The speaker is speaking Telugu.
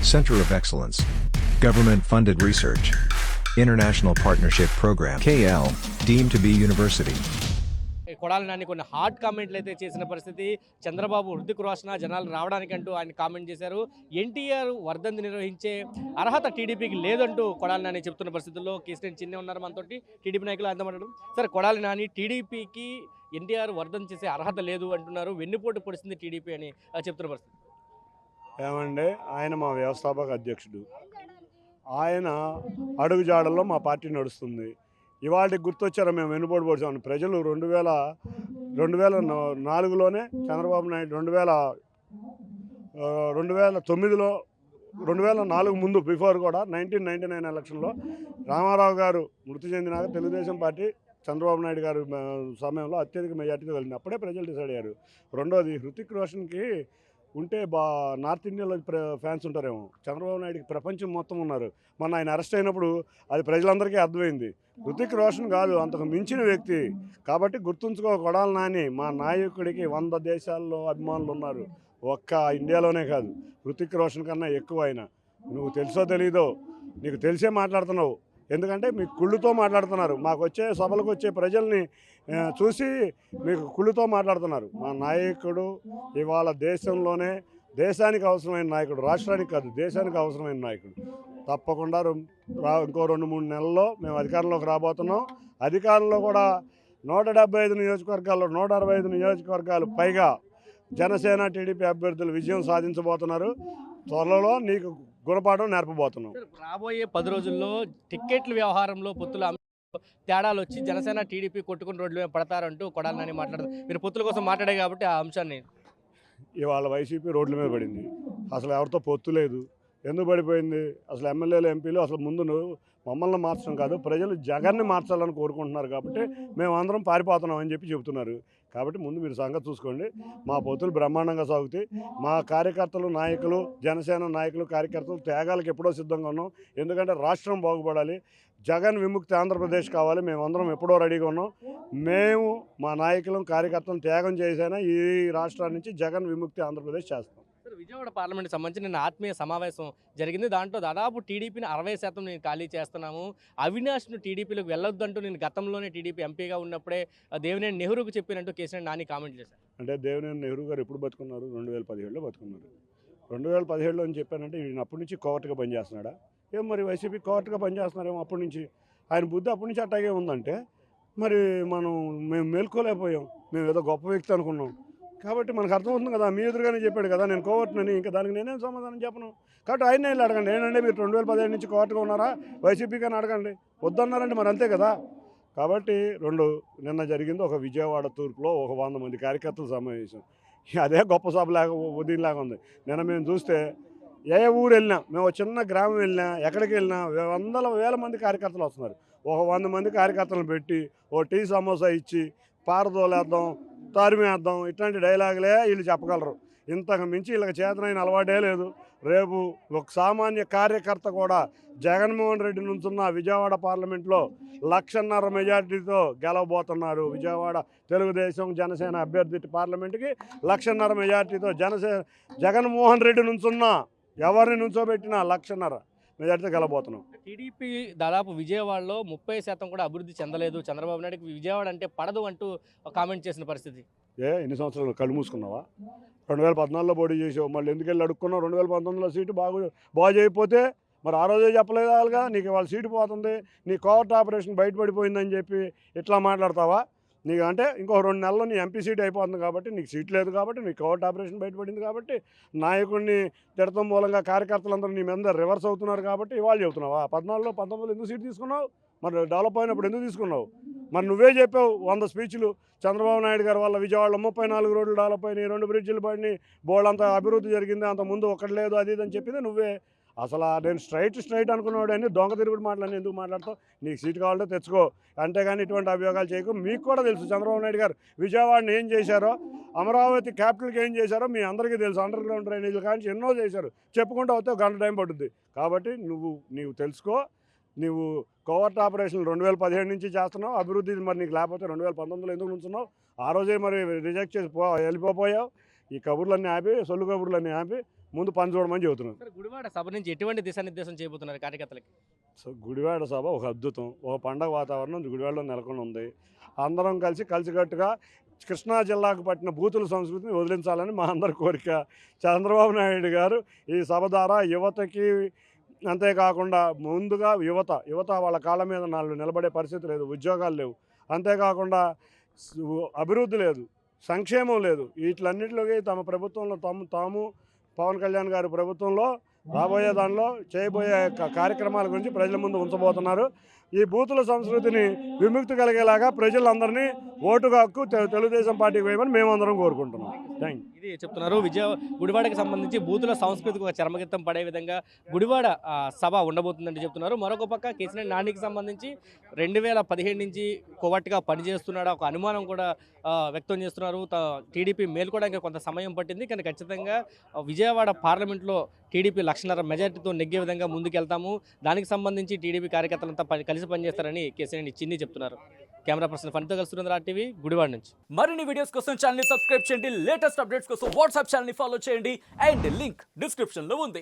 Center of Excellence. Government funded research. International Partnership Program KL, deemed to be university. Kodali Nani కొన్ని హాట్ కామెంట్లు అయితే చేసిన పరిస్థితి. చంద్రబాబు హృతిక్ రోషన్ జనాలు రావడానికంటూ ఆయన కామెంట్ చేశారు. ఎన్టీఆర్ వర్ధంతి నిర్వహించే అర్హత టీడీపీకి లేదంటూ కొడాలి నాని చెప్తున్న పరిస్థితుల్లో కేసీఆర్ చిన్నే ఉన్నారు మనతోటి టీడీపీ నాయకులు అందమాటం. సార్, కొడాలి నాని టీడీపీకి ఎన్టీఆర్ వర్ధంతి చేసే అర్హత లేదు అంటున్నారు. వెన్నుపోటు పొడిచింది టీడీపీ అని చెప్తున్న పరిస్థితి. ఏమండి, ఆయన మా వ్యవస్థాపక అధ్యక్షుడు. ఆయన అడుగుజాడల్లో మా పార్టీ నడుస్తుంది. ఇవాళకి గుర్తొచ్చారా మేము వెన్నుపోటు పొడిచామని? ప్రజలు 2004లోనే చంద్రబాబు నాయుడు 2009లో 2004 ముందు బిఫోర్ కూడా 1999 ఎలక్షన్లో రామారావు గారు మృతి చెందినాక తెలుగుదేశం పార్టీ చంద్రబాబు నాయుడు గారు సమయంలో అత్యధిక మెజార్టీతో వెళ్ళింది. అప్పుడే ప్రజలు డిసైడ్ అయ్యారు. రెండోది, హృతిక్ రోషన్కి ఉంటే నార్త్ ఇండియాలో ఫ్యాన్స్ ఉంటారేమో, చంద్రబాబు నాయుడికి ప్రపంచం మొత్తం ఉన్నారు. మొన్న ఆయన అరెస్ట్ అయినప్పుడు అది ప్రజలందరికీ అర్థమైంది. హృతిక్ రోషన్ కాదు, అంతకు మించిన వ్యక్తి. కాబట్టి గుర్తుంచుకో, కొడాలి నాని మా నాయకుడికి 100 దేశాల్లో అభిమానులు ఉన్నారు. ఒక్క ఇండియాలోనే కాదు, హృతిక్ రోషన్ కన్నా ఎక్కువ ఆయన. నువ్వు తెలుసో తెలీదో, నీకు తెలిసే మాట్లాడుతున్నావు. ఎందుకంటే మీకు కుళ్ళుతో మాట్లాడుతున్నారు. మాకు వచ్చే సభలకు వచ్చే ప్రజల్ని చూసి మీకు కుళ్ళుతో మాట్లాడుతున్నారు. మా నాయకుడు ఇవాళ దేశంలోనే దేశానికి అవసరమైన నాయకుడు, రాష్ట్రానికి కాదు దేశానికి అవసరమైన నాయకుడు. తప్పకుండా ఇంకో 2-3 నెలల్లో మేము అధికారంలోకి రాబోతున్నాం. అధికారంలో కూడా 175 నియోజకవర్గాల్లో 165 నియోజకవర్గాలు పైగా జనసేన టీడీపీ అభ్యర్థులు విజయం సాధించబోతున్నారు. త్వరలో నీకు గుణపాఠం నేర్పబోతున్నాం. రాబోయే 10 రోజుల్లో టిక్కెట్ల వ్యవహారంలో పొత్తుల తేడాలు వచ్చి జనసేన టీడీపీ కొట్టుకుని రోడ్ల మీద పడతారంటూ కొడాలి నాని మాట్లాడారు. మీరు పొత్తుల కోసం మాట్లాడే కాబట్టి ఆ అంశాన్ని, ఇవాళ వైసీపీ రోడ్ల మీద పడింది. అసలు ఎవరితో పొత్తు లేదు. ఎందుకు పడిపోయింది? అసలు ఎమ్మెల్యేలు ఎంపీలు అసలు ముందు మమ్మల్ని మార్చడం కాదు, ప్రజలు జగన్ని మార్చాలని కోరుకుంటున్నారు. కాబట్టి మేమందరం పారిపోతున్నాం అని చెప్తున్నారు. కాబట్టి ముందు మీరు సంగతి చూసుకోండి. మా పొత్తులు బ్రహ్మాండంగా సాగుతాయి. మా కార్యకర్తలు, నాయకులు, జనసేన నాయకులు, కార్యకర్తలు త్యాగాలకు ఎప్పుడో సిద్ధంగా ఉన్నాం. ఎందుకంటే రాష్ట్రం బాగుపడాలి, జగన్ విముక్తి ఆంధ్రప్రదేశ్ కావాలి. మేమందరం ఎప్పుడో రెడీగా ఉన్నాం. మేము మా నాయకులను, కార్యకర్తలను త్యాగం చేసైనా ఈ రాష్ట్రాల నుంచి జగన్ విముక్తి ఆంధ్రప్రదేశ్ చేస్తాం. విజయవాడ పార్లమెంట్కి సంబంధించి నిన్న ఆత్మీయ సమావేశం జరిగింది. దాంట్లో దాదాపు టీడీపీని 60% నేను ఖాళీ చేస్తున్నాము, అవినాష్ను టీడీపీలోకి వెళ్ళొద్దంటూ నేను గతంలోనే టీడీపీ ఎంపీగా ఉన్నప్పుడే దేవినేని నెహ్రూకు చెప్పినట్టు కేసీఆర్ నాని కామెంట్ చేశారు. అంటే దేవినేని నెహ్రూ గారు ఎప్పుడు బతుకున్నారు? 2017లో బతుకున్నారు. 2017లో అని చెప్పానంటే ఈయన అప్పటి నుంచి కోవర్ట్గా పనిచేస్తున్నాడా? ఏం మరి వైసీపీ కోవర్ట్గా పనిచేస్తున్నారేమో అప్పటి నుంచి. ఆయన బుద్ధి అప్పటి నుంచి అట్టాగే ఉందంటే మరి మేము మేల్కోలేకపోయాం. మేము ఏదో గొప్ప వ్యక్తి అనుకున్నాం. కాబట్టి మనకు అర్థమవుతుంది కదా, మీ ఎదురుగానే చెప్పాడు కదా నేను కోవర్ట్నని. ఇంకా దానికి నేనేం సమాధానం చెప్పను. కాబట్టి ఆయన వెళ్ళి అడగండి. ఏంటంటే మీరు 2017 నుంచి కోవర్ట్గా ఉన్నారా వైసీపీ కానీ అడగండి. వద్దన్నారంటే మరి అంతే కదా. కాబట్టి నిన్న జరిగింది ఒక విజయవాడ తూర్పులో ఒక 100 మంది కార్యకర్తల సమావేశం. అదే గొప్ప సభ దీనిలాగా ఉంది. నిన్న మేము చూస్తే ఏ ఊరు వెళ్ళినా, మేము చిన్న గ్రామం వెళ్ళినా, ఎక్కడికి వెళ్ళినా వందల వేల మంది కార్యకర్తలు వస్తున్నారు. ఒక 100 మంది కార్యకర్తలను పెట్టి ఓ టీ సమోసా ఇచ్చి పారదోలేద్దాం, తరిమేద్దాం, ఇట్లాంటి డైలాగులే వీళ్ళు చెప్పగలరు. ఇంతకు మించి వీళ్ళకి చేతనైన అలవాటే లేదు. రేపు ఒక సామాన్య కార్యకర్త కూడా జగన్మోహన్ రెడ్డి నుంచున్న విజయవాడ పార్లమెంట్లో 1,50,000 మెజార్టీతో గెలవబోతున్నారు. విజయవాడ తెలుగుదేశం జనసేన అభ్యర్థి పార్లమెంట్కి 1,50,000 మెజార్టీతో జగన్మోహన్ రెడ్డి నుంచున్న ఎవరిని నుంచోబెట్టినా 1,50,000 మెజార్టీతో గెలవబోతున్నాం. టీడీపీ దాదాపు విజయవాడలో 30% కూడా అభివృద్ధి చెందలేదు, చంద్రబాబు నాయుడుకి విజయవాడ అంటే పడదు అంటూ కామెంట్ చేసిన పరిస్థితి. ఎన్ని సంవత్సరాలు కళ్ళు మూసుకున్నావా? 2014లో పోటీ చేసావు, మళ్ళీ ఎందుకు వెళ్ళి అడుక్కున్నావు? 2019లో సీటు బాగు చేయకపోతే మరి ఆ రోజే చెప్పలేదాలుగా నీకు వాళ్ళ సీటు పోతుంది, నీ కోవర్ట్ ఆపరేషన్ బయటపడిపోయిందని చెప్పి ఇట్లా మాట్లాడతావా? నీకు అంటే ఇంకో 2 నెలల్లో నీ ఎంపీ సీట్ అయిపోతుంది కాబట్టి, నీకు సీట్ లేదు కాబట్టి, నీ కోవర్ట్ ఆపరేషన్ బయటపడింది కాబట్టి, నాయకుడిని తిడతం మూలంగా కార్యకర్తలందరూ నీ మీద రివర్స్ అవుతున్నారు కాబట్టి ఇవాళ చెబుతున్నావా? 14లో 19లో ఎందుకు సీట్ తీసుకున్నావు? మరి డెవలప్ అయినప్పుడు ఎందుకు తీసుకున్నావు? మరి నువ్వే చెప్పావు 100 స్పీచ్లు. చంద్రబాబు నాయుడు గారి వల్ల విజయవాడలో 34 రోడ్లు డెవలప్ అయినాయి, 2 బ్రిడ్జిలు పడినాయి, బోర్డు అభివృద్ధి జరిగింది, అంత ముందు ఒకటి లేదు, అది ఇది అని చెప్పింది నువ్వే. అసలు నేను స్ట్రైట్ అనుకున్నాడు అని దొంగ తిరుగుడు మాటలని ఎందుకు మాట్లాడతావు? నీకు సీటు కావాలంటే తెచ్చుకో, అంతేగాని ఇటువంటి అభియోగాలు చేయకు. మీకు కూడా తెలుసు చంద్రబాబు నాయుడు గారు విజయవాడని ఏం చేశారో, అమరావతి క్యాపిటల్కి ఏం చేశారో మీ అందరికీ తెలుసు. అండర్ గ్రౌండ్ డ్రైనేజీలు కానీ ఎన్నో చేశారు. చెప్పుకుంటూ వస్తే 1 గంట టైం పడుతుంది. కాబట్టి నీవు తెలుసుకో. నువ్వు కోవర్ట్ ఆపరేషన్ 2017 నుంచి చేస్తున్నావు, అభివృద్ధి మరి నీకు లేకపోతే 2019లో ఎందుకు నుంచున్నావు? ఆ రోజే మరి రిజెక్ట్ చేసి వెళ్ళిపోయావు. ఈ కబుర్లన్నీ ఆపి, సొల్లు కబుర్లన్నీ ఆపి ముందు పని చూడమని చెబుతున్నాను. సార్ గుడివాడ సభ నుంచి ఎటువంటి దిశానిర్దేశం చేయబోతున్నారు కార్యకర్తలకి? సో గుడివాడ సభ ఒక అద్భుతం, ఒక పండగ వాతావరణం గుడివాడలో నెలకొని ఉంది. అందరం కలిసికట్టుగా కృష్ణా జిల్లాకు పట్టిన బూతుల సంస్కృతిని వదిలించాలని మా అందరి కోరిక. చంద్రబాబు నాయుడు గారు ఈ సభ ద్వారా యువతకి, అంతేకాకుండా ముందుగా యువత వాళ్ళ కాళ్ళ మీద నిలబడే పరిస్థితి లేదు, ఉద్యోగాలు లేవు, అంతేకాకుండా అభివృద్ధి లేదు, సంక్షేమం లేదు. వీటిలన్నింటిలోకి తమ ప్రభుత్వంలో తాము పవన్ కళ్యాణ్ గారి ప్రభుత్వంలో రాబోయే దానిలో చేయబోయే కార్యక్రమాల గురించి ప్రజల ముందు ఉంచబోతున్నారు. ఈ బూతుల సంస్కృతిని విముక్తి కలిగేలాగా ప్రజలందరినీ ఓటుగా హక్కు తెలుగుదేశం పార్టీకి వేయమని మేమందరం కోరుకుంటున్నాం. Thank you. ఇది చెప్తున్నారు. గుడివాడకి సంబంధించి బూతుల సంస్కృతికి ఒక చర్మగీతం పడే విధంగా గుడివాడ సభ ఉండబోతుందని చెప్తున్నారు. మరొక పక్క కేసీఆర్ నానికి సంబంధించి 2017 నుంచి కోవట్టుగా పనిచేస్తున్నాడు ఒక అనుమానం కూడా వ్యక్తం చేస్తున్నారు. టీడీపీ మేల్కోవడానికి కొంత సమయం పట్టింది, కానీ ఖచ్చితంగా విజయవాడ పార్లమెంట్లో టీడీపీ 1,00,000 మెజార్టీతో నెగ్గే విధంగా ముందుకెళ్తాము, దానికి సంబంధించి టీడీపీ కార్యకర్తలంతా కలిసి పనిచేస్తారని కేసీఆర్ చిన్ని చెప్తున్నారు. కెమెరా పర్సన్ ఫణితో కలిసి సురేంద్ర టీవీ గుడివాడ నుంచి. మరిన్ని వీడియోస్ కోసం ఛానల్ ని సబ్స్క్రైబ్ చేయండి, లేటెస్ట్ అప్డేట్స్ కోసం వాట్సాప్ ఛానల్ ని ఫాలో చేయండి అండ్ లింక్ డిస్క్రిప్షన్ లో ఉంది.